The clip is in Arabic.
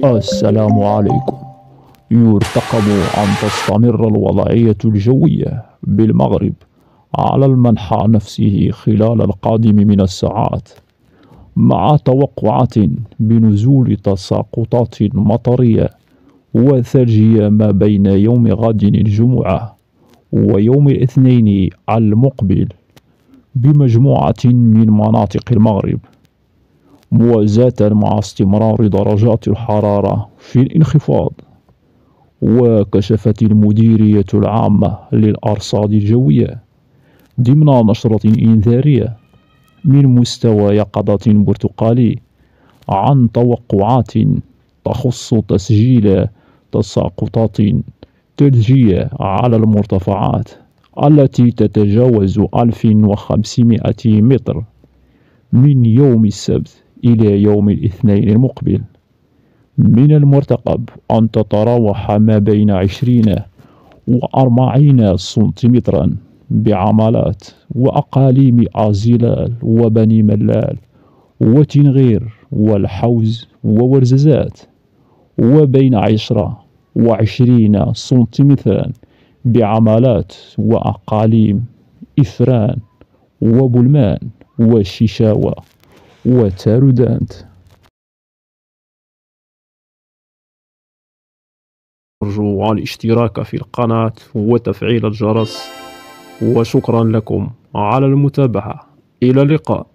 السلام عليكم. يرتقب أن تستمر الوضعية الجوية بالمغرب على المنحى نفسه خلال القادم من الساعات، مع توقعات بنزول تساقطات مطرية وثلجية ما بين يوم غد الجمعة ويوم الاثنين المقبل بمجموعة من مناطق المغرب، موازاة مع استمرار درجات الحرارة في الانخفاض. وكشفت المديرية العامة للأرصاد الجوية ضمن نشرة إنذارية من مستوى يقظة برتقالي عن توقعات تخص تسجيل تساقطات ثلجية على المرتفعات التي تتجاوز 1500 متر من يوم السبت إلى يوم الاثنين المقبل. من المرتقب أن تتراوح ما بين 20 و40 سنتيمترا بعمالات وأقاليم أزلال وبني ملال وتنغير والحوز وورزازات، وبين 10 و20 سنتيمترا بعمالات وأقاليم إفران وبلمان وشيشاوة وتارودانت. أرجو الاشتراك في القناة وتفعيل الجرس، وشكرا لكم على المتابعة. إلى اللقاء.